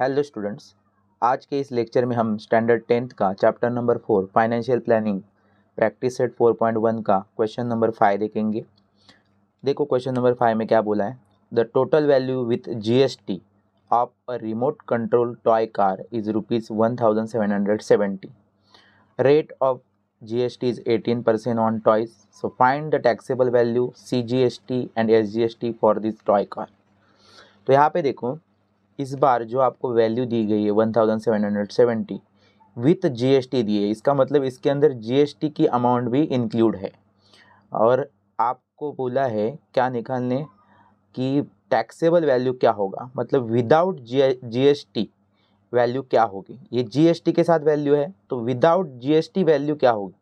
Hello students, आज के इस लेक्चर में हम स्टैंडर्ड 10th का chapter number 4 financial planning practice set 4.1 का क्वेश्चन नंबर 5 देखेंगे। देखो क्वेश्चन नंबर 5 में क्या बोला है। The total value with GST of a remote control toy car is ₹1770। Rate of GST is 18% on toys. So find the taxable value, CGST and SGST for this toy car. तो यहाँ पे देखो, इस बार जो आपको वैल्यू दी गई है 1770 with GST दी है, इसका मतलब इसके अंदर जीएसटी की अमाउंट भी इंक्लूड है। और आपको बोला है क्या निकालने कि टैक्सेबल वैल्यू क्या होगा, मतलब विदाउट जीएसटी वैल्यू क्या होगी। ये जीएसटी के साथ वैल्यू है तो विदाउट जीएसटी वैल्यू क्या होगी।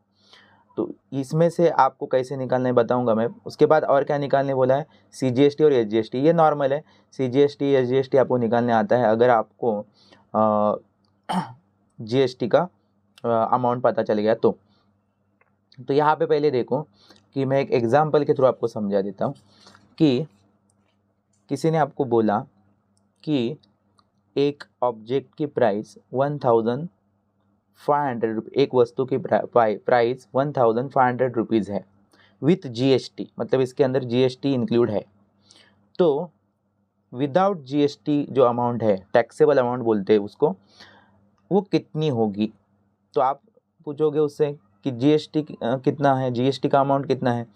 तो इसमें से आपको कैसे निकालना है बताऊंगा मैं। उसके बाद और क्या निकालने बोला है, सीजीएसटी और एसजीएसटी। ये नॉर्मल है, सीजीएसटी एसजीएसटी आपको निकालने आता है अगर आपको जीएसटी का अमाउंट पता चल गया तो यहाँ पे पहले देखो कि मैं एक एग्जांपल के थ्रू आपको समझा देता हूँ कि किसी ने आपको बोला कि एक ऑब्जेक्ट की प्राइस 1500, एक वस्तु की प्राइस 1500 रुपीज़ है विथ जीएसटी, मतलब इसके अंदर जीएसटी इंक्लूड है। तो विदाउट जीएसटी जो अमाउंट है, टैक्सेबल अमाउंट बोलते हैं उसको, वो कितनी होगी। तो आप पूछोगे उससे कि जीएसटी कितना है, जीएसटी का अमाउंट कितना है।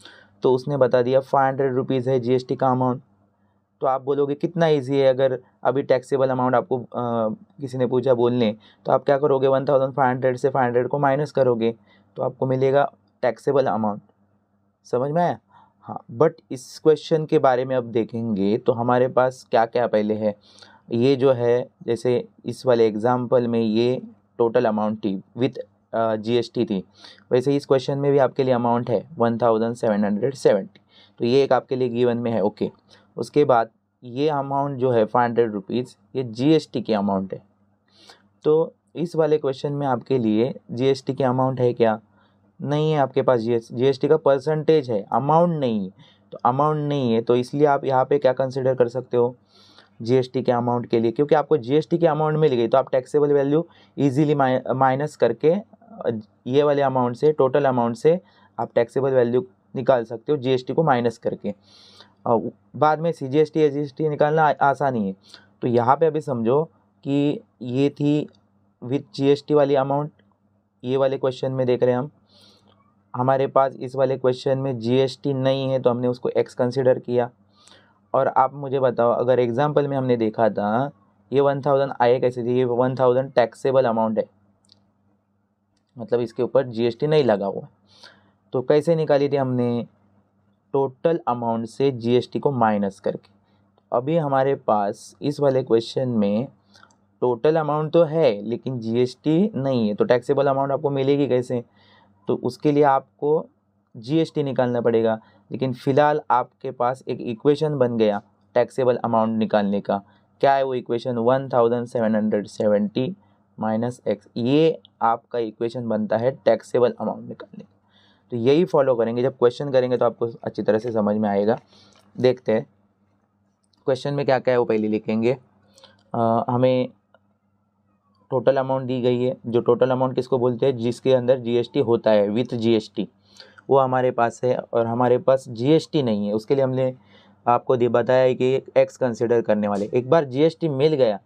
तो उसने बता दिया 500 रुपीज़ है जीएसटी का अमाउंट। तो आप बोलोगे कितना इजी है, अगर अभी टैक्सेबल अमाउंट आपको किसी ने पूछा बोलने, तो आप क्या करोगे, 1500 से 500 को माइनस करोगे तो आपको मिलेगा टैक्सेबल अमाउंट। समझ में आया? हाँ, बट इस क्वेश्चन के बारे में अब देखेंगे तो हमारे पास क्या क्या पहले है। ये जो है, जैसे इस वाले एग्जाम्पल में ये टोटल अमाउंट थी विथ जीएसटी थी, वैसे ही इस क्वेश्चन में भी आपके लिए अमाउंट है 1770। तो ये एक आपके लिए गिवन में है, ओके। उसके बाद ये अमाउंट जो है 500 रुपीज़, ये जीएसटी की अमाउंट है। तो इस वाले क्वेश्चन में आपके लिए जीएसटी की अमाउंट है क्या? नहीं है आपके पास। जीएसटी का परसेंटेज है, अमाउंट नहीं है। तो अमाउंट नहीं है तो इसलिए आप यहाँ पे क्या कंसिडर कर सकते हो जीएसटी के अमाउंट के लिए, क्योंकि आपको जीएसटी की अमाउंट मिल गई तो आप टैक्सेबल वैल्यू इजीली माइनस करके ये वाले अमाउंट से, टोटल अमाउंट से आप टैक्सेबल वैल्यू निकाल सकते हो जीएसटी को माइनस करके। बाद में सीजीएसटी एसजीएसटी निकालना आसानी है। तो यहाँ पे अभी समझो कि ये थी विथ जीएसटी वाली अमाउंट। ये वाले क्वेश्चन में देख रहे हैं हम, हमारे पास इस वाले क्वेश्चन में जीएसटी नहीं है तो हमने उसको एक्स कंसिडर किया। और आप मुझे बताओ, अगर एग्जाम्पल में हमने देखा था ये 1000 आए कैसे थे, ये 1000 टैक्सेबल अमाउंट है, मतलब इसके ऊपर जीएसटी नहीं लगा हुआ। तो कैसे निकाली थी हमने, टोटल अमाउंट से जीएसटी को माइनस करके। अभी हमारे पास इस वाले क्वेश्चन में टोटल अमाउंट तो है लेकिन जीएसटी नहीं है, तो टैक्सेबल अमाउंट आपको मिलेगी कैसे। तो उसके लिए आपको जीएसटी निकालना पड़ेगा। लेकिन फ़िलहाल आपके पास एक इक्वेशन बन गया टैक्सेबल अमाउंट निकालने का। क्या है वो इक्वेशन, 1770 माइनस एक्स। ये आपका इक्वेशन बनता है टैक्सेबल अमाउंट निकालने का। तो यही फॉलो करेंगे, जब क्वेश्चन करेंगे तो आपको अच्छी तरह से समझ में आएगा। देखते हैं क्वेश्चन में क्या क्या है वो पहले लिखेंगे। हमें टोटल अमाउंट दी गई है, जो टोटल अमाउंट किसको बोलते हैं, जिसके अंदर जीएसटी होता है विथ जीएसटी, वो हमारे पास है। और हमारे पास जीएसटी नहीं है, उसके लिए हमने आपको बताया है कि एक्स कंसिडर करने वाले। एक बार जीएसटी मिल गया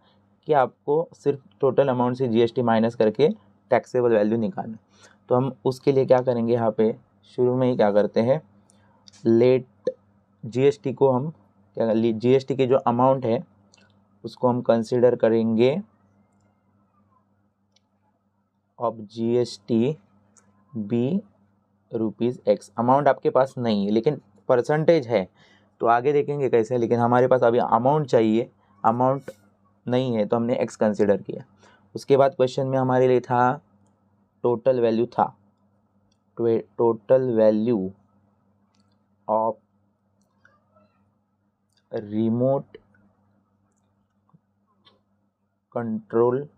कि आपको सिर्फ टोटल अमाउंट से जीएसटी माइनस करके टैक्सेबल वैल्यू निकालना। तो हम उसके लिए क्या करेंगे, यहाँ पे शुरू में ही क्या करते हैं, लेट जीएसटी को हम क्या, जीएसटी की जो अमाउंट है उसको हम कंसिडर करेंगे of GST B rupees x. Amount आपके पास नहीं है लेकिन परसेंटेज है, तो आगे देखेंगे कैसे। लेकिन हमारे पास अभी अमाउंट चाहिए, अमाउंट नहीं है तो हमने एक्स कंसिडर किया। उसके बाद क्वेश्चन में हमारे लिए था टोटल वैल्यू, था total value of remote control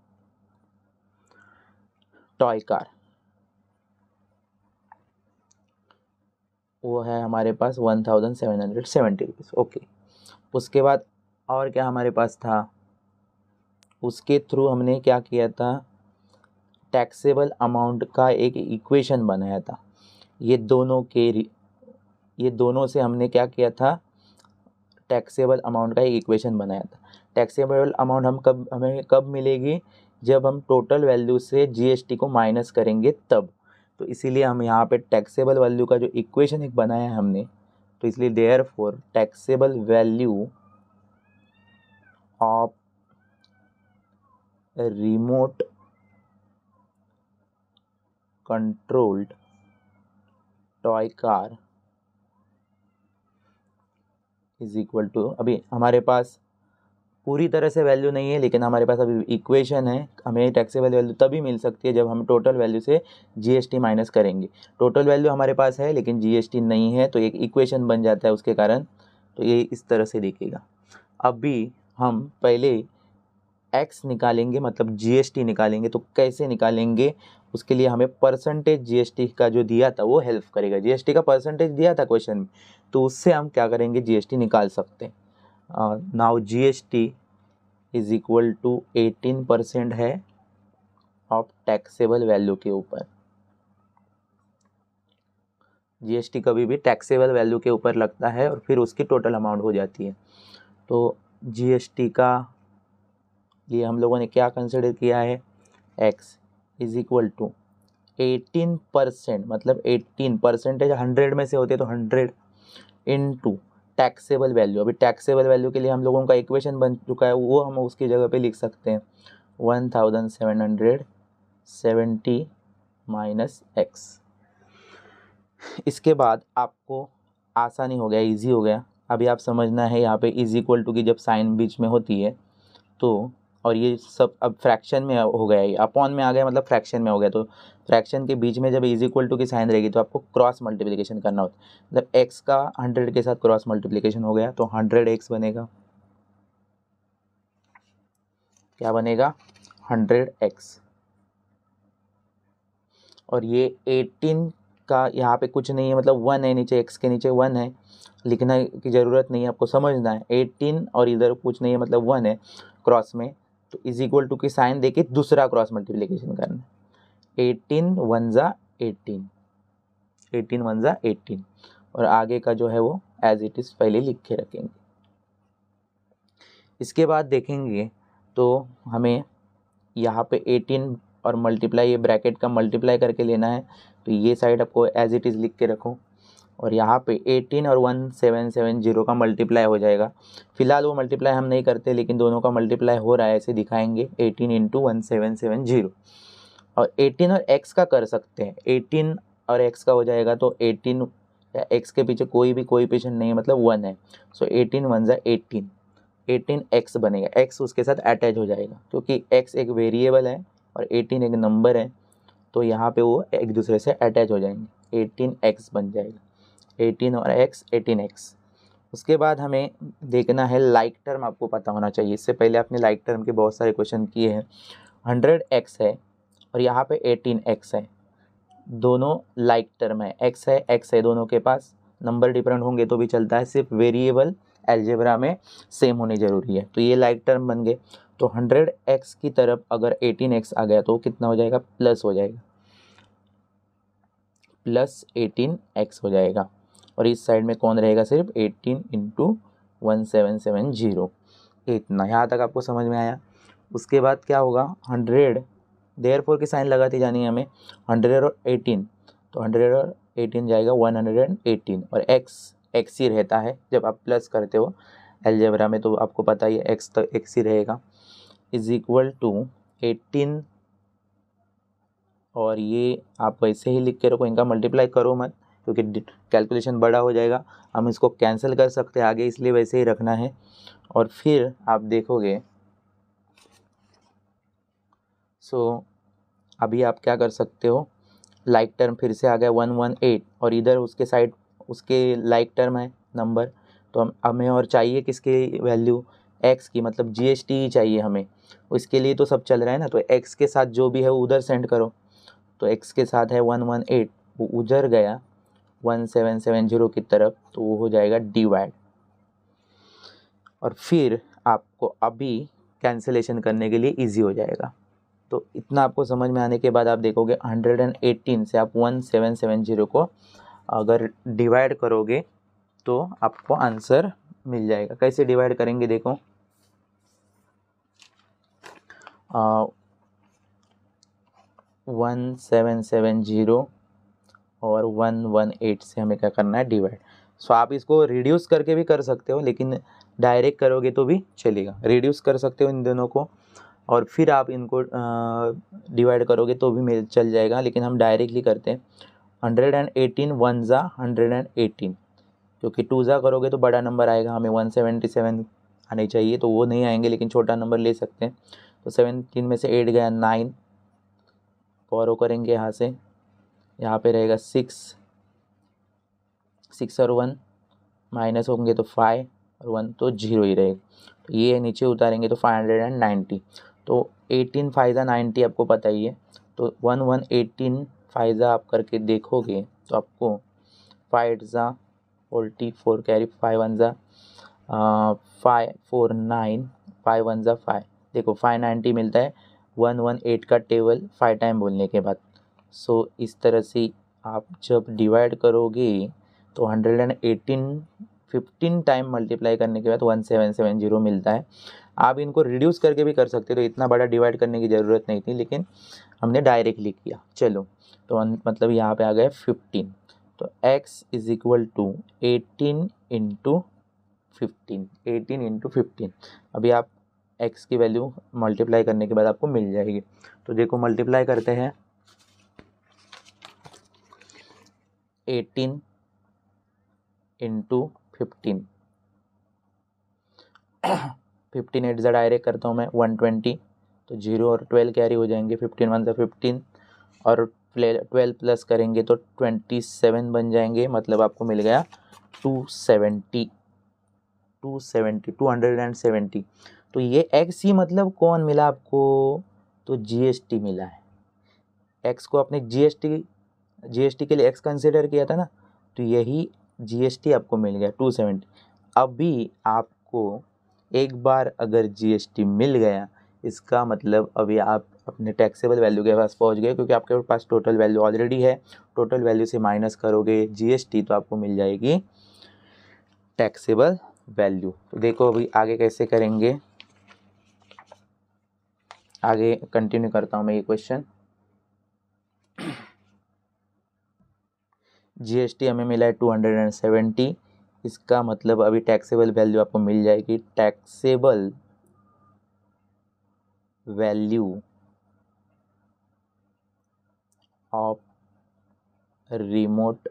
toy car, वो है हमारे पास 1770 रुपीज़, ओके। उसके बाद और क्या हमारे पास था, उसके थ्रू हमने क्या किया था, टैक्सेबल अमाउंट का एक इक्वेशन बनाया था। ये दोनों से हमने क्या किया था, टैक्सेबल अमाउंट का एक इक्वेशन बनाया था। टैक्सेबल अमाउंट हमें कब मिलेगी, जब हम टोटल वैल्यू से जीएसटी को माइनस करेंगे तब। तो इसीलिए हम यहाँ पे टैक्सेबल वैल्यू का जो इक्वेशन एक बनाया है हमने, तो इसलिए therefore taxable value of remote controlled toy car is equal to, अभी हमारे पास पूरी तरह से वैल्यू नहीं है, लेकिन हमारे पास अभी इक्वेशन है। हमें टैक्सेबल वैल्यू तभी मिल सकती है जब हम टोटल वैल्यू से जीएसटी माइनस करेंगे। टोटल वैल्यू हमारे पास है लेकिन जीएसटी नहीं है, तो एक इक्वेशन बन जाता है उसके कारण। तो ये इस तरह से दिखेगा। अभी हम पहले एक्स निकालेंगे, मतलब जीएसटी निकालेंगे। तो कैसे निकालेंगे, उसके लिए हमें परसेंटेज जीएसटी का जो दिया था वो हेल्प करेगा। जीएसटी का परसेंटेज दिया था क्वेश्चन में, तो उससे हम क्या करेंगे, जीएसटी निकाल सकते हैं। Now GST is equal to 18% है ऑफ टैक्सेबल वैल्यू के ऊपर। जीएसटी कभी भी टैक्सेबल वैल्यू के ऊपर लगता है और फिर उसकी टोटल अमाउंट हो जाती है। तो जीएसटी का ये हम लोगों ने क्या कंसिडर किया है, एक्स इज इक्वल टू 18%, मतलब 18% 100 में से होते तो 100 इंटू टैक्सेबल वैल्यू। अभी टैक्सेबल वैल्यू के लिए हम लोगों का इक्वेशन बन चुका है, वो हम उसकी जगह पे लिख सकते हैं 1770 माइनस एक्स। इसके बाद आपको आसानी हो गया, इजी हो गया। अभी आप समझना है यहाँ पे इज इक्वल टू की जब साइन बीच में होती है तो, और ये सब अब फ्रैक्शन में हो गया, ये अपॉन में आ गया, मतलब फ्रैक्शन में हो गया। तो फ्रैक्शन के बीच में जब इज इक्वल टू की साइन रहेगी तो आपको क्रॉस मल्टीप्लिकेशन करना होता है। मतलब एक्स का 100 के साथ क्रॉस मल्टीप्लिकेशन हो गया तो 100x बनेगा। क्या बनेगा, 100x। और ये 18 का यहाँ पे कुछ नहीं है, मतलब 1 है नीचे, x के नीचे 1 है, लिखने की ज़रूरत नहीं है, आपको समझना है। 18 और इधर कुछ नहीं है, मतलब 1 है क्रॉस में, तो इज इक्वल टू की साइन देके दूसरा क्रॉस मल्टीप्लिकेशन करना। 18 1 जा 18, 18 1 जा 18, और आगे का जो है वो एज इट इज़ पहले लिख के रखेंगे। इसके बाद देखेंगे तो हमें यहाँ पे 18 और मल्टीप्लाई, ये ब्रैकेट का मल्टीप्लाई करके लेना है, तो ये साइड आपको एज इट इज़ लिख के रखो। और यहाँ पे 18 और 1770 का मल्टीप्लाई हो जाएगा। फिलहाल वो मल्टीप्लाई हम नहीं करते, लेकिन दोनों का मल्टीप्लाई हो रहा है, ऐसे दिखाएंगे 18 इंटू 1770। और 18 और x का कर सकते हैं, 18 और x का हो जाएगा तो 18 या x के पीछे कोई भी कोएफिशिएंट नहीं है, मतलब 1 है। सो 18 1 जा 18, 18x बनेगा। x उसके साथ अटैच हो जाएगा क्योंकि x एक वेरिएबल है और 18 एक नंबर है, तो यहाँ पे वो एक दूसरे से अटैच हो जाएंगे, 18x बन जाएगा। 18 और x 18x। उसके बाद हमें देखना है लाइक टर्म, आपको पता होना चाहिए। इससे पहले आपने लाइक टर्म के बहुत सारे क्वेश्चन किए हैं। 100x है और यहाँ पे 18x है, दोनों लाइक टर्म है, x है दोनों के पास। नंबर डिफरेंट होंगे तो भी चलता है, सिर्फ वेरिएबल अलजेब्रा में सेम होनी ज़रूरी है। तो ये लाइक टर्म बन गए। तो 100x की तरफ अगर 18x आ गया तो कितना हो जाएगा, प्लस हो जाएगा, प्लस 18x हो जाएगा। और इस साइड में कौन रहेगा, सिर्फ 18 इंटू 1770। इतना, यहाँ तक आपको समझ में आया। उसके बाद क्या होगा, 100 देयरफॉर की साइन लगाती जानी है हमें। 100 और 18, तो 100 और 18 जाएगा 118, और x ही रहता है जब आप प्लस करते हो अलजेब्रा में, तो आपको पता ही है x तो x ही रहेगा। इज इक्वल टू 18, और ये आप वैसे ही लिख के रखो, इनका मल्टीप्लाई करो मत क्योंकि कैलकुलेशन बड़ा हो जाएगा। हम इसको कैंसिल कर सकते हैं आगे, इसलिए वैसे ही रखना है। और फिर आप देखोगे, सो अभी आप क्या कर सकते हो, लाइक टर्म फिर से आ गया 118, और इधर उसके साइड उसके लाइक टर्म है नंबर। तो हमें और चाहिए किसकी वैल्यू, x की, मतलब जीएसटी ही चाहिए हमें। इसके लिए तो सब चल रहा है ना, तो x के साथ जो भी है वो उधर सेंड करो। तो x के साथ है 118, वो उधर गया 1770 की तरफ, तो वो हो जाएगा डिवाइड। और फिर आपको अभी कैंसिलेशन करने के लिए इजी हो जाएगा। तो इतना आपको समझ में आने के बाद आप देखोगे 118 से आप 1770 को अगर डिवाइड करोगे तो आपको आंसर मिल जाएगा। कैसे डिवाइड करेंगे देखो, 1770 और 118 से हमें क्या करना है, डिवाइड। सो आप इसको रिड्यूस करके भी कर सकते हो, लेकिन डायरेक्ट करोगे तो भी चलेगा। रिड्यूस कर सकते हो इन दोनों को और फिर आप इनको डिवाइड करोगे तो भी मिल चल जाएगा, लेकिन हम डायरेक्टली करते हैं। 118 1 ज़ा 118, क्योंकि 2 ज़ा करोगे तो बड़ा नंबर आएगा, हमें 177 आने चाहिए, तो वो नहीं आएंगे, लेकिन छोटा नंबर ले सकते हैं। तो 17 में से 8 गया 9, फॉरो करेंगे यहाँ से, यहाँ पे रहेगा 6 और 1 माइनस होंगे तो 5 और 1 तो 0 ही रहेगा। तो ये नीचे उतारेंगे तो 590। तो 18 फाइजा 90 आपको पता ही है, तो 1118 फाइजा आप करके देखोगे तो आपको 5 ज़ा 44 कैरी 5 1 ज़ा 5 4 9 5 1 ज़ा 5, देखो 590 मिलता है 118 का टेबल 5 टाइम बोलने के बाद। सो इस तरह से आप जब डिवाइड करोगे तो 118 15 टाइम मल्टीप्लाई करने के बाद 1770 मिलता है। आप इनको रिड्यूस करके भी कर सकते हो, तो इतना बड़ा डिवाइड करने की ज़रूरत नहीं थी, लेकिन हमने डायरेक्टली किया। चलो, तो मतलब यहाँ पे आ गया 15। तो x is equal to 18 into 15, 18 into 15। अभी आप x की वैल्यू मल्टीप्लाई करने के बाद आपको मिल जाएगी। तो देखो मल्टीप्लाई करते हैं, 18 इंटू 15, 15 8 ज़ा डायरेक्ट करता हूँ मैं 120, तो 0 और 12 कैरी हो जाएंगे, 15 1 ज़ा 15 और 12 प्लस करेंगे तो 27 बन जाएंगे, मतलब आपको मिल गया 270। तो ये x ही मतलब कौन मिला आपको, तो GST मिला है। x को आपने GST के लिए x कंसिडर किया था ना, तो यही GST आपको मिल गया 270। अभी आपको एक बार अगर GST मिल गया, इसका मतलब अभी आप अपने टैक्सेबल वैल्यू के पास पहुंच गए, क्योंकि आपके पास टोटल वैल्यू ऑलरेडी है। टोटल वैल्यू से माइनस करोगे GST तो आपको मिल जाएगी टैक्सेबल वैल्यू। तो देखो अभी आगे कैसे करेंगे, आगे कंटिन्यू करता हूँ मैं ये क्वेश्चन। GST हमें मिला है 270, इसका मतलब अभी टैक्सेबल वैल्यू आपको मिल जाएगी। Taxable value of remote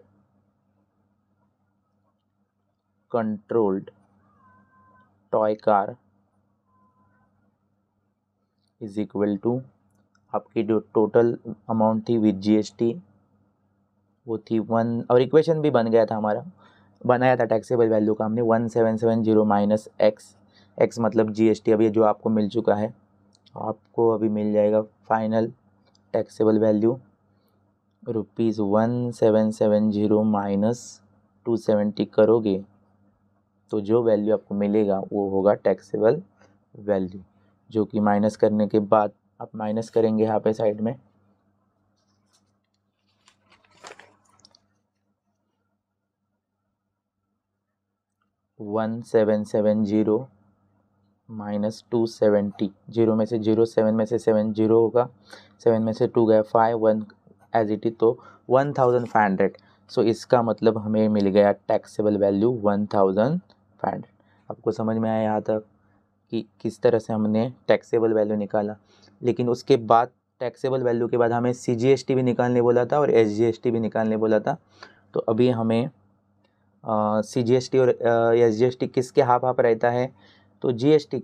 controlled toy car is equal to, आपकी जो टोटल अमाउंट थी विद GST वो थी 1, और इक्वेशन भी बन गया था हमारा, बनाया था टैक्सेबल वैल्यू का हमने 1770 माइनस एक्स मतलब GST अभी जो आपको मिल चुका है। आपको अभी मिल जाएगा फाइनल टैक्सेबल वैल्यू ₹1770 माइनस 270 करोगे तो जो वैल्यू आपको मिलेगा वो होगा टैक्सेबल वैल्यू, जो कि माइनस करने के बाद आप माइनस करेंगे यहाँ पे साइड में, $1770 माइनस 270, 0 में से 0, 7 में से 7 0 होगा, 7 में से 2 गया 5, 1 एज इट इज, तो 1500। सो इसका मतलब हमें मिल गया टैक्सेबल वैल्यू 1500। आपको समझ में आया यहाँ तक कि किस तरह से हमने टैक्सेबल वैल्यू निकाला। लेकिन उसके बाद टैक्सेबल वैल्यू के बाद हमें CGST भी निकालने बोला था और SGST भी निकालने बोला था। तो अभी हमें CGST और SGST किसके हाफ हाफ रहता है, तो GST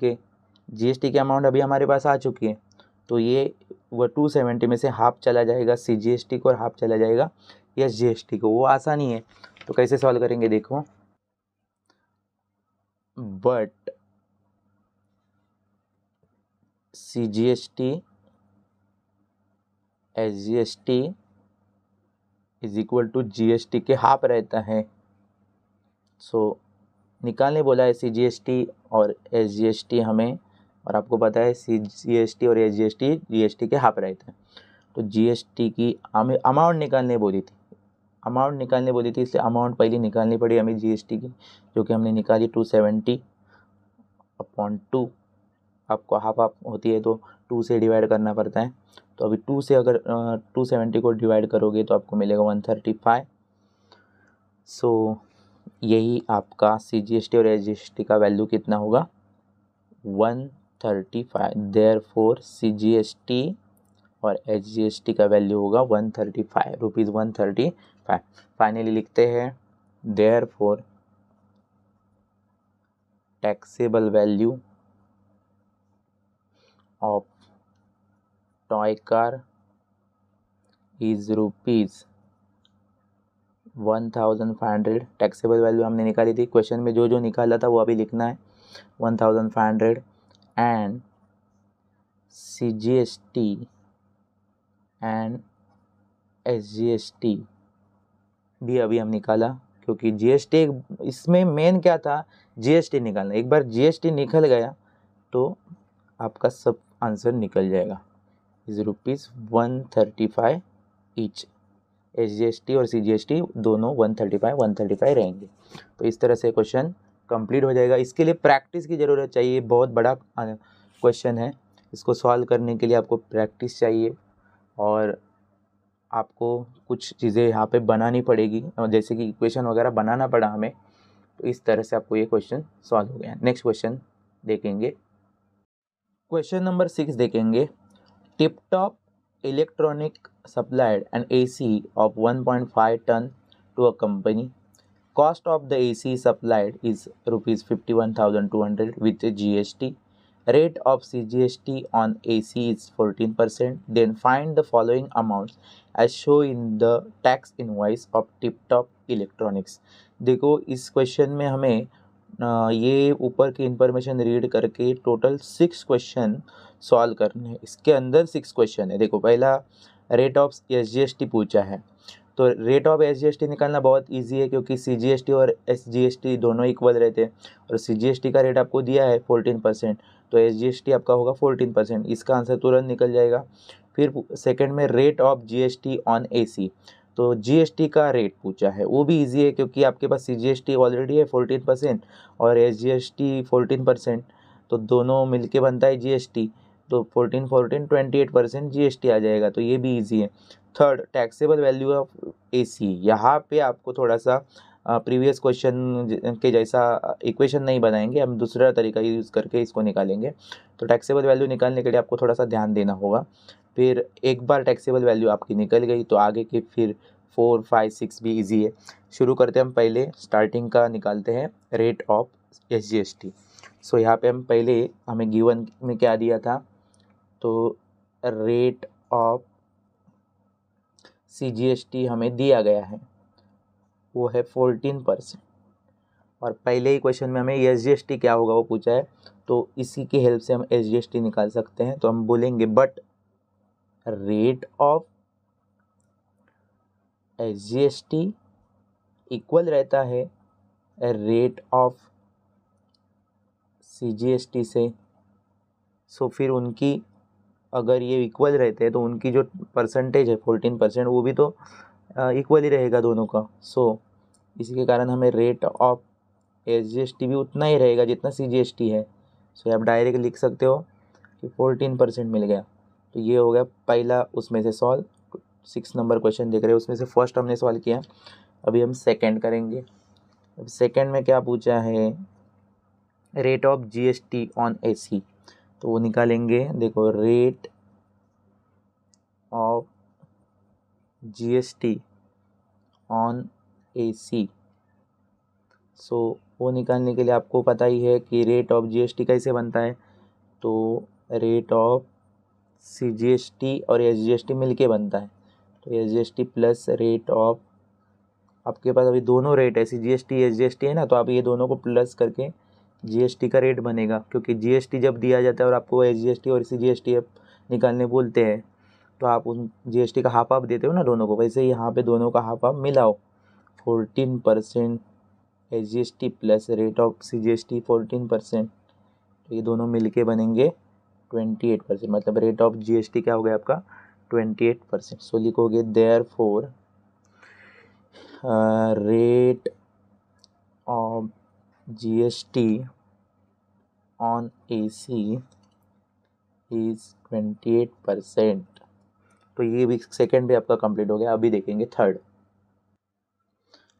के अमाउंट अभी हमारे पास आ चुकी है, तो ये वो 270 में से हाफ चला जाएगा CGST को और हाफ चला जाएगा SGST को। वो आसानी है, तो कैसे सॉल्व करेंगे देखो। But CGST SGST is equal to GST के हाफ रहता है। सो निकालने बोला है CGST और SGST हमें और आपको पता है CGST और SGST GST के हाफ रहते हैं। तो GST की हमें अमाउंट निकालने बोली थी, इसलिए अमाउंट पहले निकालनी पड़ी हमें GST की, जो कि हमने निकाली 270/2। आपको हाफ हाफ होती है तो 2 से डिवाइड करना पड़ता है। तो अभी 2 से अगर 270 को डिवाइड करोगे तो आपको मिलेगा 135। सो यही आपका CGST और SGST का वैल्यू कितना होगा, 135। देयरफॉर CGST और SGST का वैल्यू होगा 135 रुपीज़, 135। फाइनली लिखते हैं therefore taxable value of toy car is rupees 1500। Taxable value हमने निकाली थी, क्वेश्चन में जो जो निकाला था वो अभी लिखना है, 1500। एंड CGST एंड SGST भी अभी हम निकाला, क्योंकि GST इसमें मेन क्या था, GST निकालना। एक बार GST निकल गया तो आपका सब आंसर निकल जाएगा। Is rupees 135 each. SGST और CGST दोनों 135 रहेंगे। तो इस तरह से क्वेश्चन कंप्लीट हो जाएगा। इसके लिए प्रैक्टिस की ज़रूरत चाहिए, बहुत बड़ा क्वेश्चन है, इसको सॉल्व करने के लिए आपको प्रैक्टिस चाहिए और आपको कुछ चीज़ें यहाँ पे बनानी पड़ेगी, जैसे कि इक्वेशन वगैरह बनाना पड़ा हमें। तो इस तरह से आपको ये क्वेश्चन सॉल्व हो गया। नेक्स्ट क्वेश्चन देखेंगे, क्वेश्चन नंबर 6 देखेंगे। Tip top electronic supplied an AC of 1.5 ton to a company. Cost of the AC supplied is rupees 51,200 with GST. Rate of CGST on AC is 14%. Then find the following amounts as shown in the tax invoice of Tip Top Electronics. देखो इस question में हमें ये ऊपर की information read करके total 6 question solve करने हैं। इसके अंदर 6 क्वेश्चन है। देखो पहला रेट ऑफ SGST पूछा है, तो रेट ऑफ SGST निकालना बहुत इजी है, क्योंकि CGST और SGST दोनों इक्वल रहते हैं और CGST का रेट आपको दिया है 14%, तो SGST आपका होगा 14%। इसका आंसर तुरंत निकल जाएगा। फिर सेकंड में rate of GST on AC, तो GST का रेट पूछा है, वो भी इजी है, क्योंकि आपके पास CGST ऑलरेडी है 14% और SGST 14%, तो दोनों मिलके बनता है GST, तो 14 14 28% GST आ जाएगा, तो ये भी इजी है। Third taxable value of AC, यहाँ पे आपको थोड़ा सा प्रीवियस क्वेश्चन के जैसा इक्वेशन नहीं बनाएंगे, हम दूसरा तरीका यूज़ करके इसको निकालेंगे। तो टैक्सेबल वैल्यू निकालने के लिए आपको थोड़ा सा ध्यान देना होगा। फिर एक बार टैक्सेबल वैल्यू आपकी निकल गई तो आगे के फिर 4 5 6 भी इजी है। शुरू करते हैं, हम पहले स्टार्टिंग का निकालते हैं, रेट ऑफ SGST। सो यहाँ पे हम पहले हमें गिवन में क्या दिया था, तो रेट ऑफ CGST हमें दिया गया है, वो है 14%, और पहले ही क्वेश्चन में हमें SGST क्या होगा वो पूछा है, तो इसी की हेल्प से हम SGST निकाल सकते हैं। तो हम बोलेंगे but rate of SGST equal रहता है रेट ऑफ CGST से। सो फिर उनकी अगर ये इक्वल रहते हैं तो उनकी जो परसेंटेज है 14%, वो भी तो इक्वल ही रहेगा दोनों का। सो इसी के कारण हमें रेट ऑफ SGST भी उतना ही रहेगा जितना CGST है। सो आप डायरेक्ट लिख सकते हो कि 14% मिल गया। तो ये हो गया पहला उसमें से सॉल्व। 6 नंबर क्वेश्चन देख रहे हो, उसमें से फर्स्ट हमने सॉल्व किया। अभी हम सेकंड करेंगे। अब सेकंड में क्या पूछा है, rate of GST on AC, तो वो निकालेंगे। देखो rate of GST on AC, सो वो निकालने के लिए आपको पता ही है कि रेट ऑफ GST कैसे बनता है, तो रेट ऑफ CGST और SGST मिलके बनता है। तो SGST प्लस रेट ऑफ, आपके पास अभी दोनों रेट है, CGST SGST है ना, तो आप ये दोनों को प्लस करके GST का रेट बनेगा, क्योंकि GST जब दिया जाता है और आपको SGST और CGST निकालने बोलते हैं तो आप उन GST का हाफ हाफ देते हो ना दोनों को, वैसे ही यहाँ पे दोनों का हाफ हाफ मिलाओ। 14% SGST plus rate of CGST 14%, तो ये दोनों मिलके बनेंगे 28%, मतलब रेट ऑफ जीएसटी क्या हो गया आपका 28%। सो लिखोगे therefore rate of GST on AC is 28%। तो ये भी सेकेंड भी आपका कंप्लीट हो गया। अभी देखेंगे थर्ड।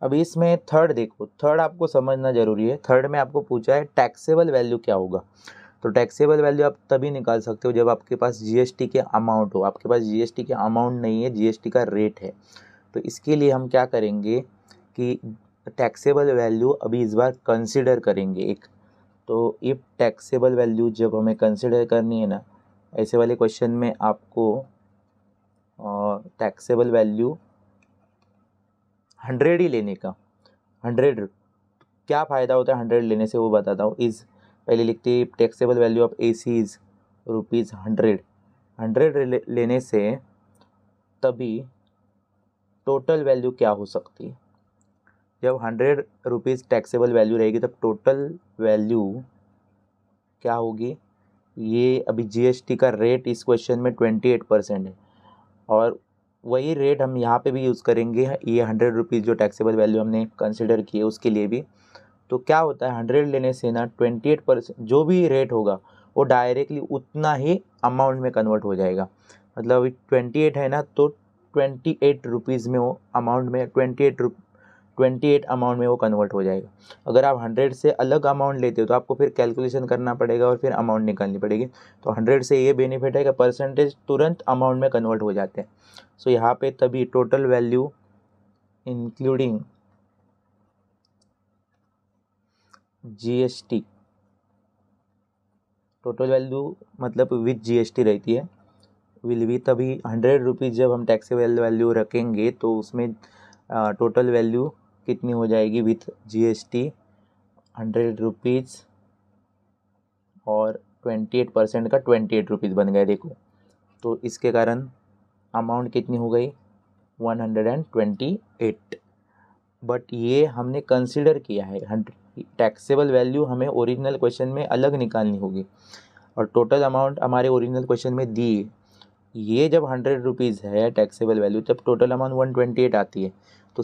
अभी इसमें थर्ड देखो, थर्ड आपको समझना जरूरी है। थर्ड में आपको पूछा है टैक्सेबल वैल्यू क्या होगा। तो टैक्सेबल वैल्यू आप तभी निकाल सकते हो जब आपके पास जीएसटी के अमाउंट हो। आपके पास जीएसटी के अमाउंट नहीं है, जीएसटी का रेट है। तो इसके लिए हम क्या करेंगे कि टैक्सेबल वैल्यू अभी इस बार कंसिडर करेंगे एक। तो ये टैक्सेबल वैल्यू जब हमें कंसिडर करनी है ना, ऐसे वाले क्वेश्चन में आपको टैक्सेबल वैल्यू 100 ही लेने का। 100 क्या फ़ायदा होता है 100 लेने से वो बताता हूँ। इज़ पहले लिखते हैं taxable value of AC is ₹100। 100 लेने से तभी टोटल वैल्यू क्या हो सकती है। जब ₹100 टैक्सेबल वैल्यू रहेगी तब टोटल वैल्यू क्या होगी। ये अभी जीएसटी का रेट इस क्वेश्चन में 28% है, और वही रेट हम यहाँ पे भी यूज़ करेंगे। ये ₹100 जो टैक्सेबल वैल्यू हमने कंसिडर की है उसके लिए भी। तो क्या होता है 100 लेने से ना 28% जो भी रेट होगा वो डायरेक्टली उतना ही अमाउंट में कन्वर्ट हो जाएगा। मतलब अभी 28 है ना, तो ₹28 में वो अमाउंट में 28 अमाउंट में वो कन्वर्ट हो जाएगा। अगर आप 100 से अलग अमाउंट लेते हो तो आपको फिर कैलकुलेशन करना पड़ेगा और फिर अमाउंट निकालनी पड़ेगी। तो 100 से ये बेनिफिट है कि परसेंटेज तुरंत अमाउंट में कन्वर्ट हो जाते हैं। सो यहाँ पे तभी total value including GST, total value मतलब विथ जीएसटी रहती है, विल बी तभी ₹100 जब हम टैक्सेबल वैल्यू रखेंगे तो उसमें टोटल वैल्यू कितनी हो जाएगी विथ जीएसटी ₹100 और 28% का ₹28 बन गया। देखो तो इसके कारण अमाउंट कितनी हो गई 128। बट ये हमने कंसिडर किया है। टैक्सेबल वैल्यू हमें ओरिजिनल क्वेश्चन में अलग निकालनी होगी और टोटल अमाउंट हमारे ओरिजिनल क्वेश्चन में दी। ये जब ₹100 है टैक्सेबल वैल्यू तब टोटल अमाउंट 128 आती है। तो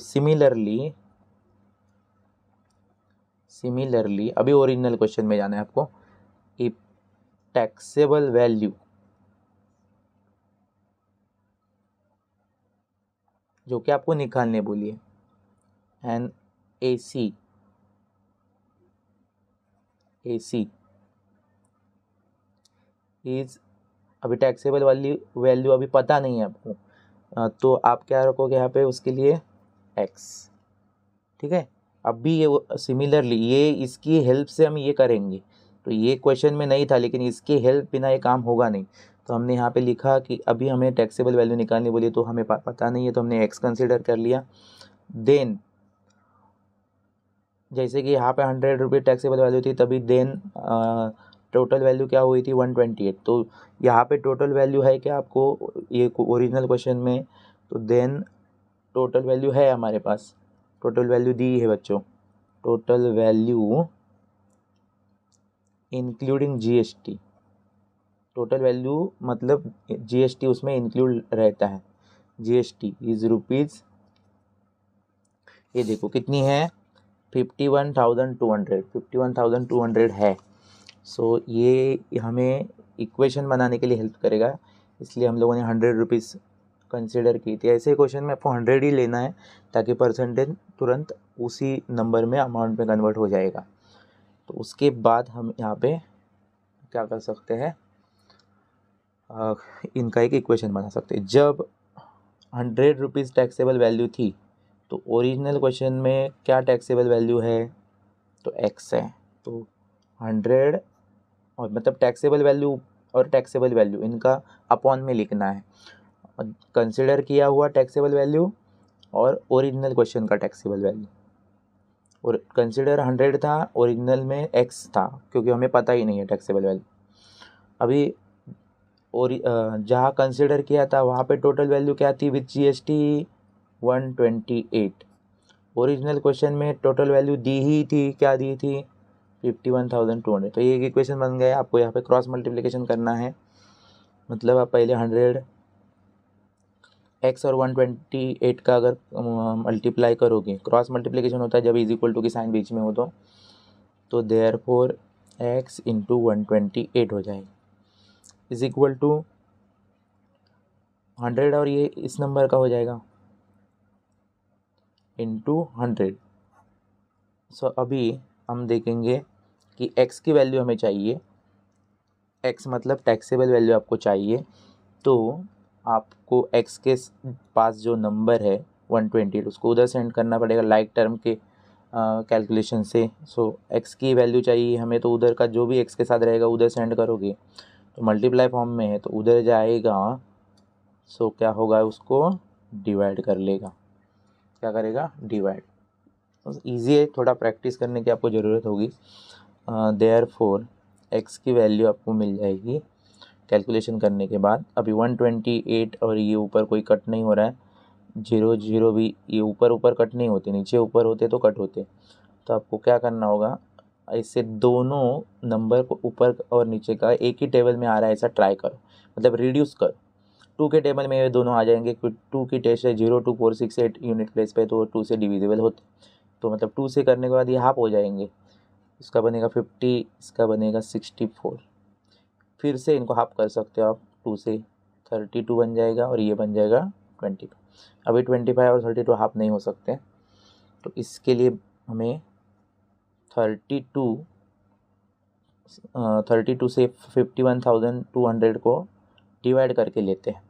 सिमिलरली अभी ओरिजिनल क्वेश्चन में जाना है आपको। इफ टैक्सेबल वैल्यू जो कि आपको निकालने बोली है एंड एसी इज, अभी टैक्सेबल वाली वैल्यू अभी पता नहीं है आपको, तो आप क्या रखोगे यहाँ पे उसके लिए x। ठीक है। अभी ये सिमिलरली ये इसकी हेल्प से हम ये करेंगे। तो ये क्वेश्चन में नहीं था लेकिन इसकी हेल्प बिना ये काम होगा नहीं। तो हमने यहाँ पे लिखा कि अभी हमें टैक्सेबल वैल्यू निकालनी बोली तो हमें पता नहीं है तो हमने x कंसिडर कर लिया। देन जैसे कि यहाँ पे ₹100 टैक्सेबल वैल्यू थी तभी देन टोटल वैल्यू क्या हुई थी 128। तो यहाँ पे टोटल वैल्यू है क्या आपको ये ओरिजिनल क्वेश्चन में, तो देन टोटल वैल्यू है हमारे पास। टोटल वैल्यू दी है बच्चों, total value including GST. Total value मतलब जीएसटी उसमें इंक्लूड रहता है। जीएसटी इज ₹, ये देखो कितनी है 51,200 है। सो ये हमें इक्वेशन बनाने के लिए हेल्प करेगा, इसलिए हम लोगों ने ₹100 कंसिडर की थी। ऐसे क्वेश्चन में आपको 100 ही लेना है ताकि परसेंटेज तुरंत उसी नंबर में अमाउंट में कन्वर्ट हो जाएगा। तो उसके बाद हम यहाँ पे क्या कर सकते हैं, इनका एक इक्वेशन बना सकते हैं। जब ₹100 टैक्सेबल वैल्यू थी तो ओरिजिनल क्वेश्चन में क्या टैक्सेबल वैल्यू है, तो x है। तो 100 और मतलब टैक्सेबल वैल्यू और टैक्सेबल वैल्यू इनका अपॉन में लिखना है। कंसिडर किया हुआ टैक्सेबल वैल्यू और ओरिजिनल क्वेश्चन का टैक्सेबल वैल्यू, और कंसिडर 100 था, ओरिजिनल में x था क्योंकि हमें पता ही नहीं है टैक्सेबल वैल्यू। अभी और जहाँ कंसिडर किया था वहाँ पे टोटल वैल्यू क्या थी विथ जीएसटी 128। ओरिजिनल क्वेश्चन में टोटल वैल्यू दी ही थी, क्या दी थी 51,200। तो ये एक इक्वेशन बन गया। आपको यहाँ पे क्रॉस मल्टीप्लिकेशन करना है, मतलब आप पहले 100 x और 128 का अगर मल्टीप्लाई करोगे, क्रॉस मल्टीप्लिकेशन होता है जब इज इक्वल टू की साइन बीच में हो तो देयरफॉर x इंटू 128 हो जाएगा इज इक्वल टू 100 और ये इस नंबर का हो जाएगा इंटू 100। सो अभी हम देखेंगे कि x की वैल्यू हमें चाहिए, x मतलब टैक्सेबल वैल्यू आपको चाहिए। तो आपको x के पास जो नंबर है 128 उसको उधर सेंड करना पड़ेगा लाइक टर्म के कैलकुलेशन से। सो x की वैल्यू चाहिए हमें, तो उधर का जो भी x के साथ रहेगा उधर सेंड करोगे तो मल्टीप्लाई फॉर्म में है तो उधर जाएगा। सो क्या होगा, उसको डिवाइड कर लेगा। क्या करेगा, डिवाइड। ईजी है, थोड़ा प्रैक्टिस करने की आपको ज़रूरत होगी। देयरफॉर x की वैल्यू आपको मिल जाएगी कैलकुलेशन करने के बाद। अभी 128 और ये ऊपर कोई कट नहीं हो रहा है, 0 0 भी ये ऊपर ऊपर कट नहीं होते, नीचे ऊपर होते तो कट होते। तो आपको क्या करना होगा, ऐसे दोनों नंबर को ऊपर और नीचे का एक ही टेबल में आ रहा है ऐसा ट्राई करो, मतलब रिड्यूस करो। 2 के टेबल में ये दोनों आ जाएंगे, 2 की टेस्ट है 0 2 4 6 8 यूनिट प्लेस पे, तो 2 से डिविजिबल होते, तो मतलब 2 से करने के बाद ये हाफ हो जाएंगे। इसका बनेगा 50, इसका बनेगा 64। फिर से इनको हाफ कर सकते हो आप, 2 से 32 बन जाएगा और ये बन जाएगा 25। अभी 25 और 32 हाफ नहीं हो सकते, तो इसके लिए हमें 32 से 51,200 को डिवाइड करके लेते हैं।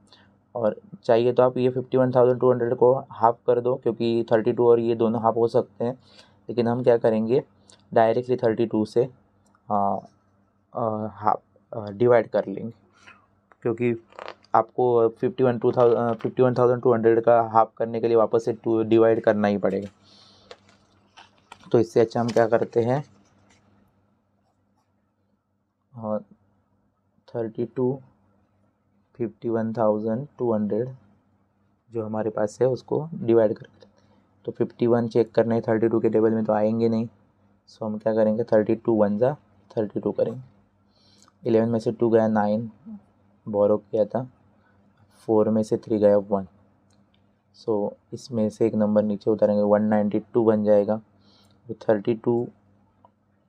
और चाहिए तो आप ये 51,200 को हाफ कर दो, क्योंकि 32 और ये दोनों हाफ हो सकते हैं। लेकिन हम क्या करेंगे, डायरेक्टली 32 से हाफ डिवाइड कर लेंगे, क्योंकि आपको 51,200 का हाफ करने के लिए वापस से 2 डिवाइड करना ही पड़ेगा। तो इससे अच्छा हम क्या करते हैं, 32 51,200 जो हमारे पास है उसको डिवाइड कर लेते। तो 51 चेक करने 32 के टेबल में तो आएंगे नहीं, सो हम क्या करेंगे 32 1 जा 32 करेंगे। 11 में से 2 गया 9, बोरो किया था, 4 में से 3 गया 1। सो इसमें से एक नंबर नीचे उतारेंगे 192 बन जाएगा। 32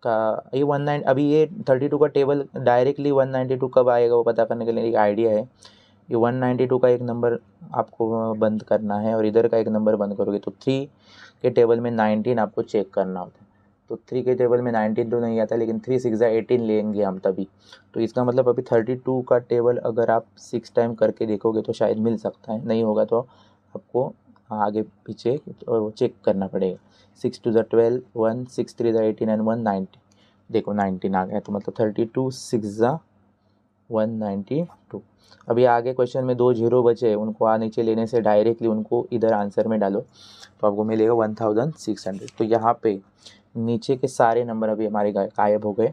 का ये 19, अभी ये 32 का टेबल डायरेक्टली 192 कब आएगा वो पता करने के लिए एक आइडिया है। ये 192 का एक नंबर आपको बंद करना है और इधर का एक नंबर बंद करोगे तो 3 के टेबल में 19 आपको चेक करना होता है। तो 3 के टेबल में 19 तो नहीं आता, लेकिन 3 6 18 लेंगे हम तभी। तो इसका मतलब अभी 32 का टेबल अगर आप 6 टाइम करके देखोगे तो शायद मिल सकता है, नहीं होगा तो आपको आगे पीछे चेक करना पड़ेगा। 6 2 12 1 6 3 18 एंड 1 90। देखो 19 आ गया, तो मतलब 32 6 192। अभी आगे क्वेश्चन में 2 0 बचे, उनको नीचे लेने से डायरेक्टली उनको इधर आंसर में डालो तो आपको मिलेगा 1600। तो यहाँ पे नीचे के सारे नंबर अभी हमारे गायब हो गए।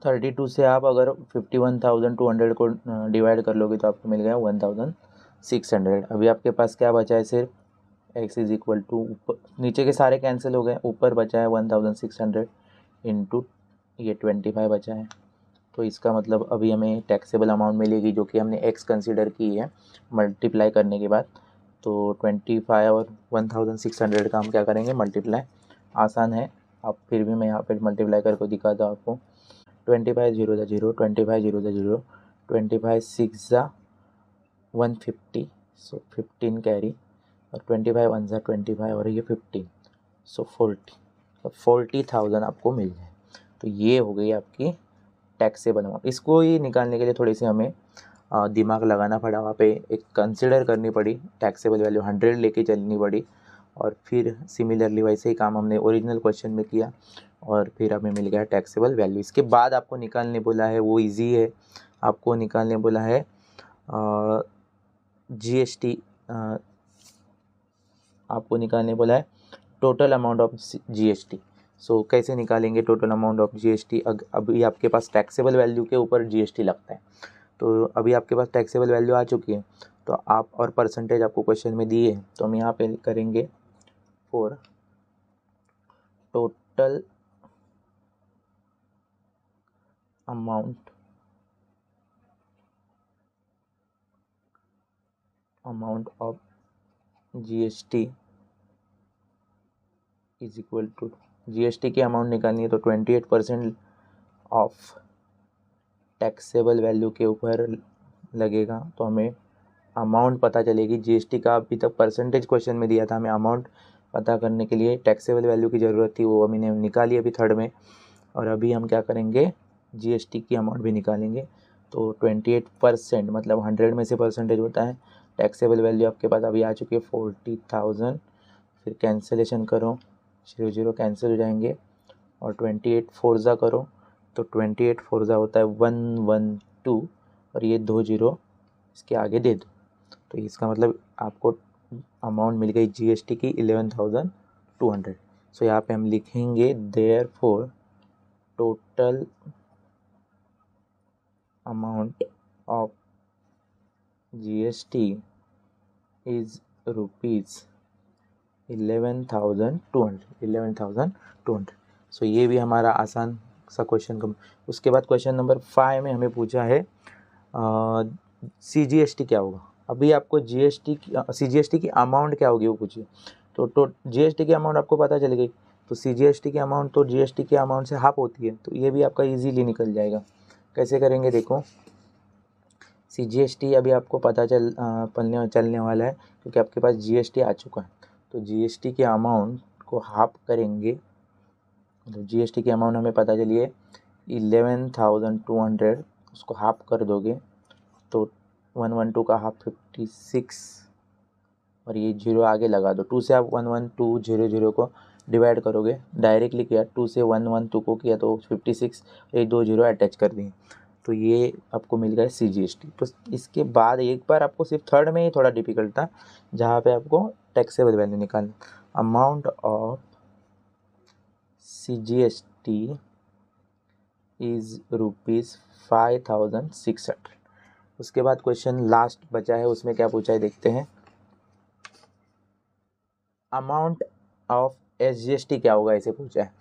32 से आप अगर 51,200 को डिवाइड कर लोगे तो आपको मिल गया 1600। अभी आपके पास क्या बचा है, सिर्फ x इज इक्वल टू, नीचे के सारे कैंसिल हो गए, ऊपर बचा है 1600 इंटू ये 25 बचा है। तो इसका मतलब अभी हमें टैक्सेबल अमाउंट मिलेगी जो कि हमने x कंसीडर की है मल्टीप्लाई करने के बाद। तो 25 और 1600 का हम क्या करेंगे, मल्टीप्लाई। आसान है, आप फिर भी मैं यहाँ पे मल्टीप्लाई करके दिखाता हूँ आपको। 25 0 0, 25 0 0, 25 6 150, सो 15 कैरी, और 25 1 25 और ये 15, सो 40,000 आपको मिल जाए। तो ये हो गई आपकी टैक्सेबल अमाउंट। इसको ही निकालने के लिए थोड़ी सी हमें दिमाग लगाना पड़ा, वहाँ पे एक कंसिडर करनी पड़ी, टैक्सेबल वैल्यू 100 लेके चलनी पड़ी, और फिर सिमिलरली वैसे ही काम हमने ओरिजिनल क्वेश्चन में किया और फिर हमें मिल गया टैक्सेबल वैल्यू। इसके बाद आपको निकालने बोला है, वो इजी है, आपको निकालने बोला है GST, आपको निकालने बोला है टोटल अमाउंट ऑफ GST। सो कैसे निकालेंगे टोटल अमाउंट ऑफ GST, अभी आपके पास टैक्सेबल वैल्यू के ऊपर GST लगता है। तो अभी आपके पास टैक्सेबल वैल्यू आ चुकी है, तो आप और परसेंटेज आपको क्वेश्चन में दिए हैं, तो हम यहाँ पे करेंगे for total amount of GST is equal to, GST की अमाउंट निकालनी है तो 28% ऑफ टैक्सेबल वैल्यू के ऊपर लगेगा। तो हमें अमाउंट पता चलेगी। GST का अभी तक परसेंटेज क्वेश्चन में दिया था, हमें अमाउंट पता करने के लिए टैक्सेबल वैल्यू की ज़रूरत थी, वो हमने निकाली अभी थर्ड में। और अभी हम क्या करेंगे, GST की अमाउंट भी निकालेंगे। तो 28% मतलब 100 में से परसेंटेज होता है। टैक्सेबल वैल्यू आपके पास अभी आ चुकी है 40,000। फिर कैंसिलेशन करो, 0 0 कैंसिल हो जाएंगे और 28 फोर्जा करो तो 28 फोर्जा होता है 112 और ये 2 0 इसके आगे दे दो। तो इसका मतलब आपको अमाउंट मिल गई GST की 11,200। सो यहाँ पे हम लिखेंगे therefore total amount of GST is rupees 11,200। सो ये भी हमारा आसान सा क्वेश्चन कम। उसके बाद क्वेश्चन नंबर 5 में हमें पूछा है CGST क्या होगा। अभी आपको CGST की अमाउंट क्या होगी वो पूछिए। तो GST की अमाउंट आपको पता चल गई, तो CGST की अमाउंट तो GST की अमाउंट से हाफ होती है। तो ये भी आपका इजीली निकल जाएगा। कैसे करेंगे देखो, CGST अभी आपको पता चलने वाला है क्योंकि आपके पास GST आ चुका है। तो GST के अमाउंट को हाफ करेंगे। तो GST की अमाउंट हमें पता चलिए 11,200, उसको हाफ कर दोगे तो 112 का हाफ 56 और ये 0 आगे लगा दो। 2 से आप 11200 को डिवाइड करोगे, डायरेक्टली किया 2 से 112 को किया तो 56, ये 2 0 अटैच कर दिए। तो ये आपको मिल गया CGST। तो इसके बाद एक बार आपको सिर्फ थर्ड में ही थोड़ा डिफिकल्ट था, जहाँ पे आपको टैक्सेबल वैल्यू निकालना। Amount of CGST is rupees 5,600। उसके बाद क्वेश्चन लास्ट बचा है, उसमें क्या पूछा है देखते हैं। अमाउंट ऑफ SGST क्या होगा, ऐसे पूछा है।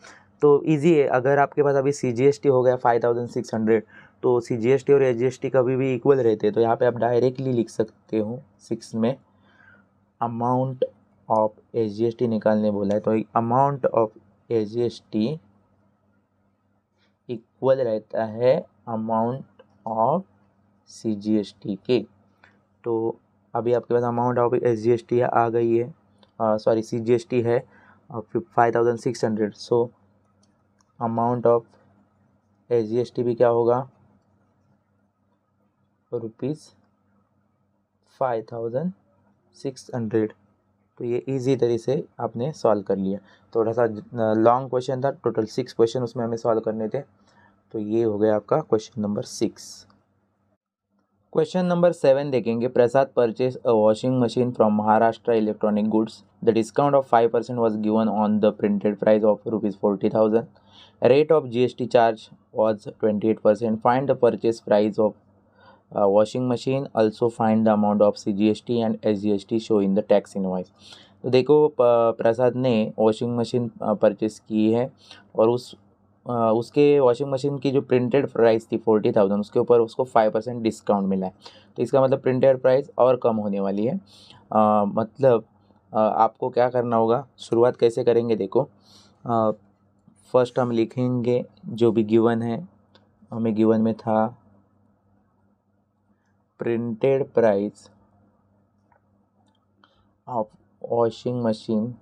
तो इजी है, अगर आपके पास अभी CGST हो गया 5,600 तो CGST और SGST कभी भी इक्वल रहते हैं। तो यहाँ पे आप डायरेक्टली लिख सकते हो 6 में अमाउंट ऑफ SGST निकालने बोला है। तो अमाउंट ऑफ SGST इक्वल रहता है अमाउंट ऑफ CGST के। तो अभी आपके पास अमाउंट ऑफ SGST आ गई है, सॉरी CGST है 5,600। सो अमाउंट ऑफ SGST भी क्या होगा, रुपीज़ 5,600। तो ये इजी तरीके से आपने सॉल्व कर लिया। थोड़ा सा लॉन्ग क्वेश्चन था, टोटल 6 क्वेश्चन उसमें हमें सॉल्व करने थे। तो ये हो गया आपका क्वेश्चन नंबर 6। क्वेश्चन नंबर 7 देखेंगे। Prasad purchase a washing machine from Maharashtra electronic goods. The discount of 5% was given on the printed price of rupees 40,000. Rate of GST charge was 28%. Find the purchase price of washing machine. Also find the amount of CGST and SGST show in the tax invoice. तो देखो प्रसाद ने washing machine purchase की है और उसके washing machine की जो printed price थी 40,000, उसके ऊपर उसको 5% डिस्काउंट मिला है। तो इसका मतलब प्रिंटेड प्राइस और कम होने वाली है। मतलब आपको क्या करना होगा, शुरुआत कैसे करेंगे देखो। फर्स्ट हम लिखेंगे जो भी गिवन है, हमें गिवन में था printed price of washing machine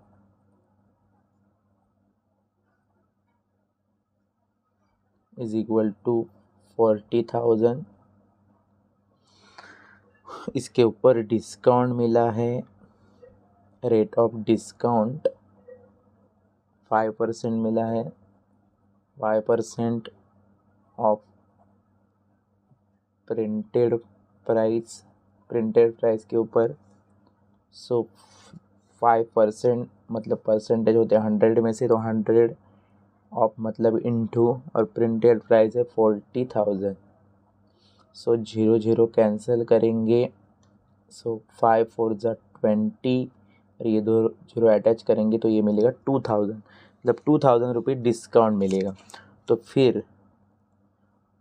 is equal to 40,000। इसके ऊपर डिस्काउंट मिला है, रेट ऑफ डिस्काउंट 5% मिला है, 5% ऑफ प्रिंटेड प्राइस के ऊपर। सो 5% मतलब परसेंटेज होते हैं 100 में से, तो 100 ऑफ मतलब इनटू, और प्रिंटेड प्राइस है 40,000। सो 0 0 कैंसिल करेंगे। सो 5 4 ज़ा 20 और ये 2 0 अटैच करेंगे तो ये मिलेगा 2,000, मतलब 2,000 रुपये डिस्काउंट मिलेगा। तो फिर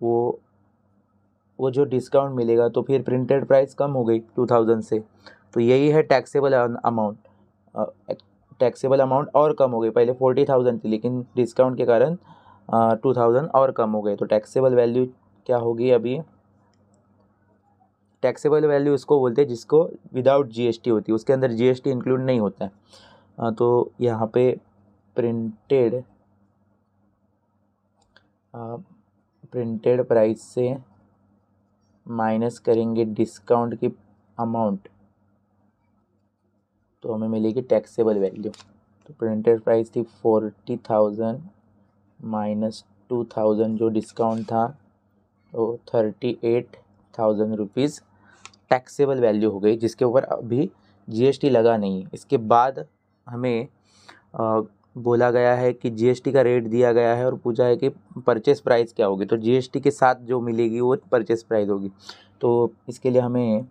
वो जो डिस्काउंट मिलेगा तो फिर प्रिंटेड प्राइस कम हो गई 2000 से, तो यही है टैक्सेबल अमाउंट। टैक्सेबल अमाउंट और कम हो गई, पहले 40,000 थी लेकिन डिस्काउंट के कारण 2000 और कम हो गए। तो टैक्सेबल वैल्यू क्या होगी अभी? टैक्सेबल वैल्यू उसको बोलते हैं जिसको विदाउट जीएसटी होती है, उसके अंदर जीएसटी इंक्लूड नहीं होता है। तो यहाँ पे प्रिंटेड प्राइस से माइनस करेंगे डिस्काउंट की अमाउंट, तो हमें मिलेगी टैक्सेबल वैल्यू। तो प्रिंटेड प्राइस थी 40,000 माइनस 2,000 जो डिस्काउंट था, तो 38,000 रुपीज़ टैक्सेबल वैल्यू हो गई, जिसके ऊपर अभी जीएसटी लगा नहीं। इसके बाद हमें बोला गया है कि जीएसटी का रेट दिया गया है और पूछा है कि परचेस प्राइस क्या होगी, तो जीएसटी के साथ जो मिलेगी वो परचेस प्राइस होगी। तो इसके लिए हमें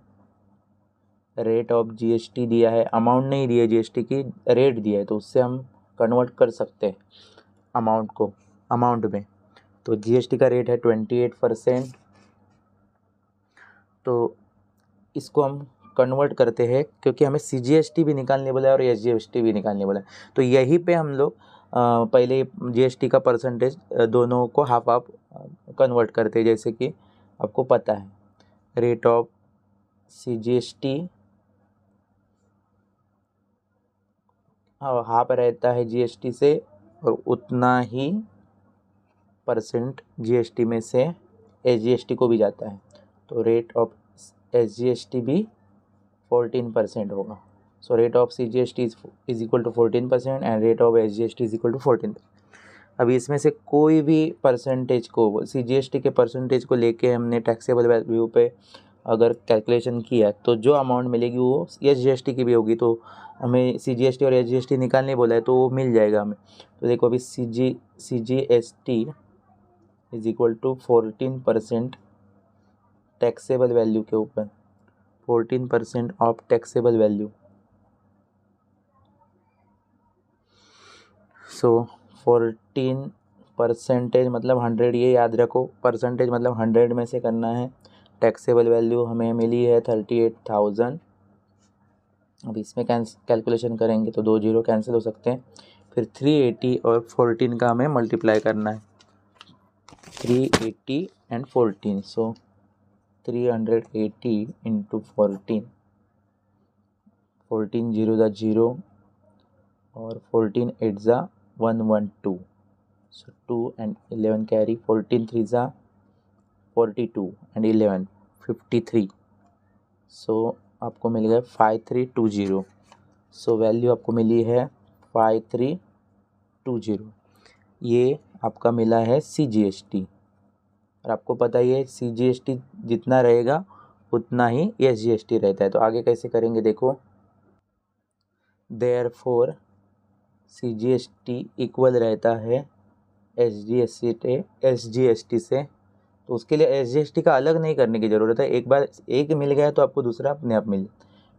रेट ऑफ जीएसटी दिया है, अमाउंट नहीं दिया जीएसटी की, रेट दिया है, तो उससे हम कन्वर्ट कर सकते हैं अमाउंट को अमाउंट में। तो जीएसटी का रेट है 28%, तो इसको हम कन्वर्ट करते हैं क्योंकि हमें सीजीएसटी भी निकालने बोला है और एसजीएसटी भी निकालने बोला है। तो यहीं पे हम लोग पहले जीएसटी का परसेंटेज दोनों को हाफ हाफ कन्वर्ट करते हैं, जैसे कि आपको पता है रेट ऑफ सीजीएसटी हाफ रहता है जीएसटी से और उतना ही परसेंट जीएसटी में से एसजीएसटी को भी जाता है। तो रेट ऑफ एसजीएसटी भी 14% होगा। So rate of CGST is equal to 14% and rate of SGST is equal to 14%। अभी इसमें से कोई भी परसेंटेज को, सीजीएसटी के परसेंटेज को लेके हमने टैक्सेबल वैल्यू पे अगर कैलकुलेशन किया तो जो अमाउंट मिलेगी वो एसजीएसटी की भी होगी। तो हमें सीजीएसटी और एसजीएसटी निकालने बोला है तो वो मिल जाएगा हमें। तो देखो अभी CGST is equal to 14% taxable value के ऊपर, 14% ऑफ टैक्सेबल वैल्यू। सो 14% मतलब 100, ये याद रखो, परसेंटेज मतलब 100 में से करना है। टैक्सेबल वैल्यू हमें मिली है 38,000। अब इसमें कैलकुलेशन करेंगे तो 2 जीरो कैंसिल हो सकते हैं, फिर 380 और 14 का हमें मल्टीप्लाई करना है, 380 एंड 14, सो 380 इंटू 14, 14 जीरो ज़ा 0 और 14 8 ज़ा 112, सो 2 एंड 11 कैरी, 14 3 ज़ा 42 एंड 11 53, सो आपको मिल गया 5320। सो वैल्यू आपको मिली है 5320। ये आपका मिला है सीजीएसटी, और आपको पता ही है सीजीएसटी जितना रहेगा उतना ही एसजीएसटी रहता है। तो आगे कैसे करेंगे देखो, देयरफॉर सीजीएसटी इक्वल रहता है एसजीएसटी से, तो उसके लिए एसजीएसटी का अलग नहीं करने की ज़रूरत है, एक बार एक मिल गया तो आपको दूसरा अपने आप मिल।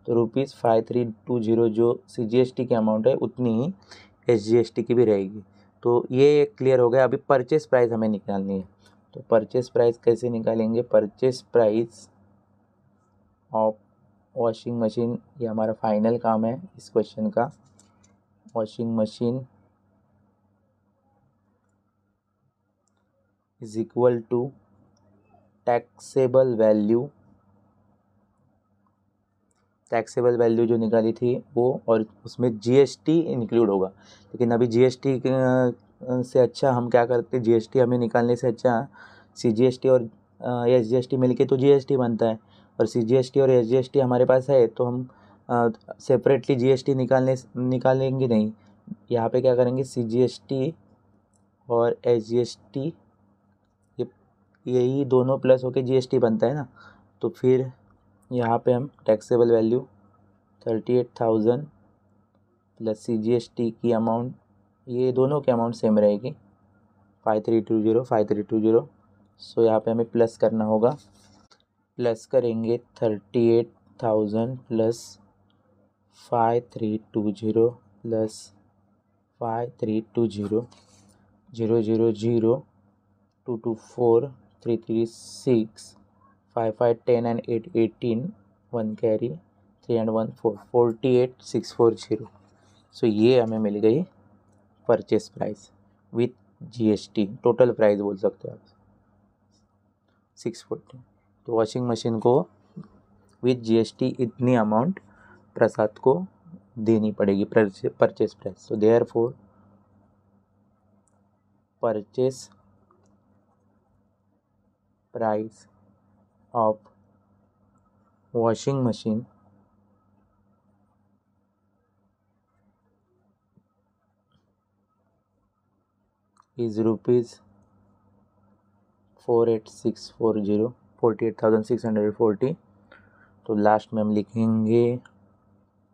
तो ₹5320 जो सीजीएसटी की अमाउंट है उतनी ही एसजीएसटी की भी रहेगी। तो ये क्लियर हो गया। अभी परचेस प्राइस हमें निकालनी है, तो परचेस प्राइस कैसे निकालेंगे? Purchase price of washing machine, ये हमारा फाइनल काम है इस क्वेश्चन का। Washing machine is equal to taxable value, taxable value जो निकाली थी वो, और उसमें जीएसटी इंक्लूड होगा। लेकिन अभी जीएसटी से अच्छा हम क्या करते हैं, जीएसटी हमें निकालने से अच्छा सीजीएसटी और एसजीएसटी मिलके तो जीएसटी बनता है, और सीजीएसटी और एसजीएसटी हमारे पास है तो हम सेपरेटली जीएसटी निकालेंगे नहीं। यहाँ पे क्या करेंगे, सीजीएसटी और एसजीएसटी यही दोनों प्लस होके जीएसटी बनता है ना। तो फिर यहाँ पे हम टैक्सेबल वैल्यू 38,000 प्लस सीजीएसटी की अमाउंट, ये दोनों की अमाउंट सेम रहेगी 5320। सो यहाँ पे हमें प्लस करना होगा, प्लस करेंगे 38,000 plus 5320 plus 5320, 0 0 0 2 2 4 3 3 6 5 5 10 and 8 18 1 carry 3 and 1 4 48 640। सो ये हमें मिल गई purchase price with GST, total price बोल सकते हो आप 640। तो वॉशिंग मशीन को विथ जीएसटी इतनी अमाउंट प्रसाद को देनी पड़ेगी परचेस प्राइस। तो therefore purchase price of washing machine is rupees 48640, 48,640। तो लास्ट में हम लिखेंगे,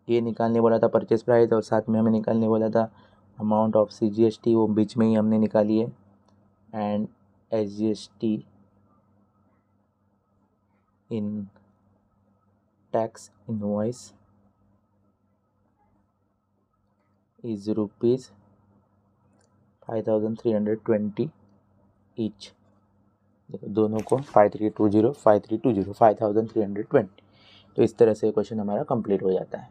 ये निकालने बोला था परचेस प्राइस और साथ में हमें निकालने बोला था अमाउंट ऑफ CGST, वो बीच में ही हमने निकाली है। And SGST in tax invoice is rupees 5320 each. देखो दोनों को 5320 5320 5320। तो इस तरह से क्वेश्चन हमारा कंप्लीट हो जाता है।